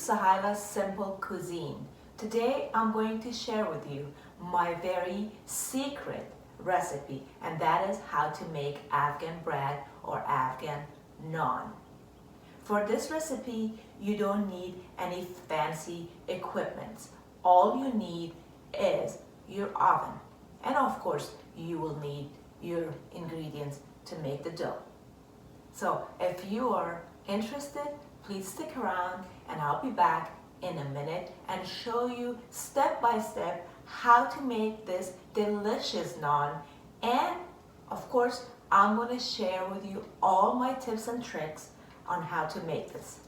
Sahila's Simple Cuisine. Today I'm going to share with you my very secret recipe, and that is how to make Afghan bread or Afghan naan. For this recipe, you don't need any fancy equipment. All you need is your oven, and of course you will need your ingredients to make the dough. So if you are interested, please stick around and I'll be back in a minute and show you step by step how to make this delicious naan. And of course, I'm going to share with you all my tips and tricks on how to make this.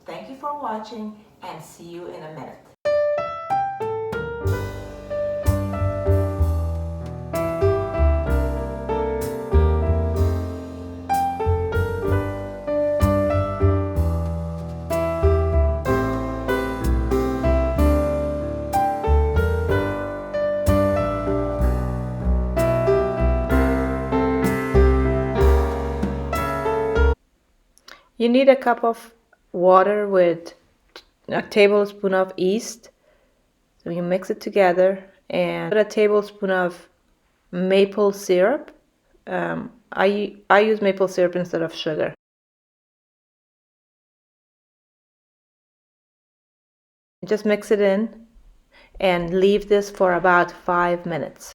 Thank you for watching and see you in a minute. You need a cup of water with a tablespoon of yeast. So you mix it together and put a tablespoon of maple syrup. I use maple syrup instead of sugar. Just mix it in and leave this for about 5 minutes.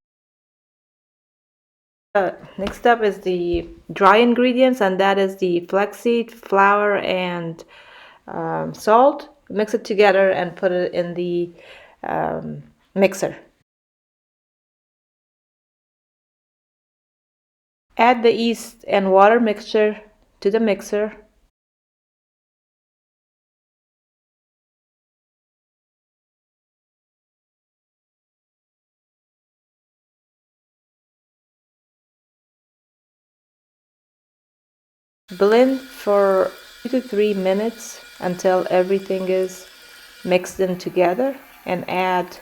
Next up is the dry ingredients, and that is the flaxseed, flour, and salt. Mix it together and put it in the mixer. Add the yeast and water mixture to the mixer. Blend for 2 to 3 minutes until everything is mixed in together, and add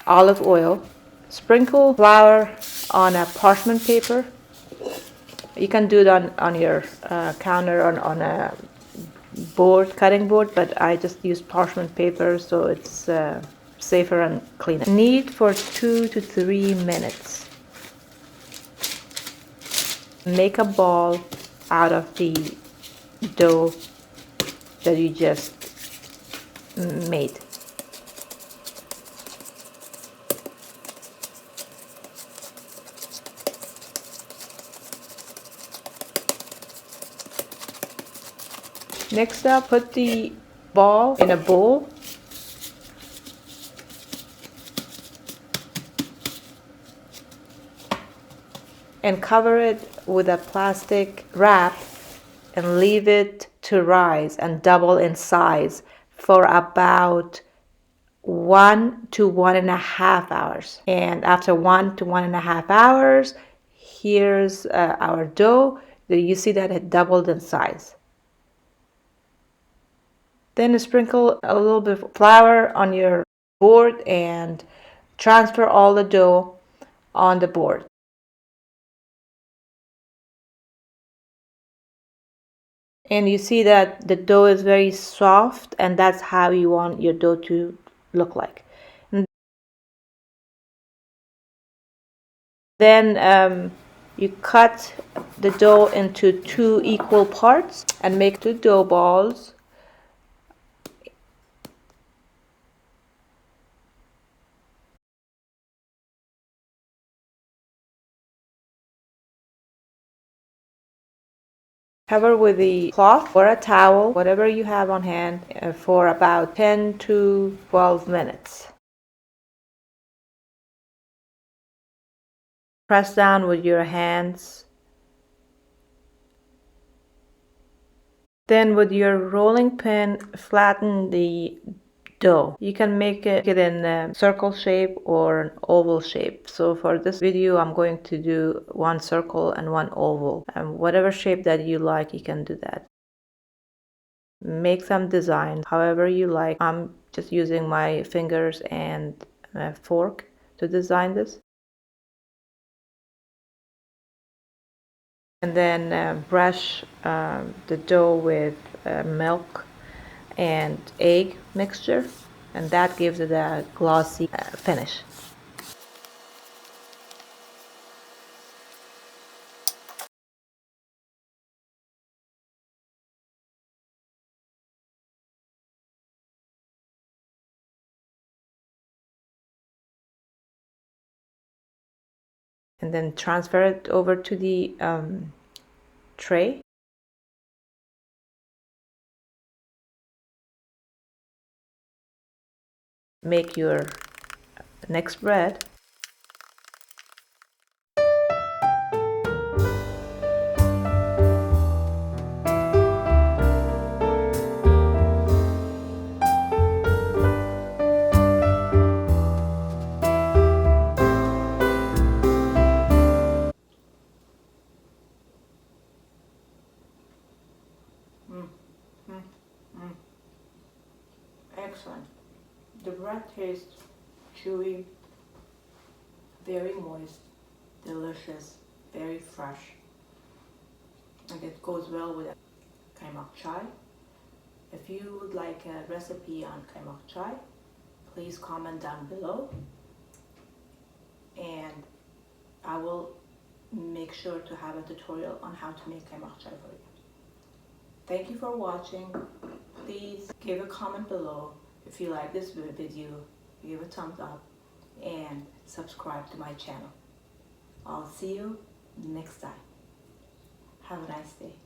olive oil. Sprinkle flour on a parchment paper. You can do it on your counter or on a board, cutting board, but I just use parchment paper so it's safer and cleaner. Knead for 2 to 3 minutes. Make a ball out of the dough that you just made. Next up, put the ball in a bowl. And cover it with a plastic wrap and leave it to rise and double in size for about 1 to 1.5 hours. And after 1 to 1.5 hours, here's our dough. You see that it doubled in size. Then sprinkle a little bit of flour on your board and transfer all the dough on the board. And you see that the dough is very soft, and that's how you want your dough to look like. And then you cut the dough into 2 equal parts and make 2 dough balls. Cover with a cloth or a towel, whatever you have on hand, for about 10 to 12 minutes. Press down with your hands. Then with your rolling pin, flatten the dough. You can make it in a circle shape or an oval shape. So for this video, I'm going to do 1 circle and 1 oval. And whatever shape that you like, you can do that. Make some design however you like. I'm just using my fingers and a fork to design this. And then brush the dough with milk and egg mixture, and that gives it a glossy finish. And then transfer it over to the tray. Make your next bread. Excellent. The bread tastes chewy, very moist, delicious, very fresh, and it goes well with kaimak chai. If you would like a recipe on kaimak chai, please comment down below, and I will make sure to have a tutorial on how to make kaimak chai for you. Thank you for watching. Please give a comment below if you like this video, give a thumbs up, and subscribe to my channel. I'll see you next time. Have a nice day.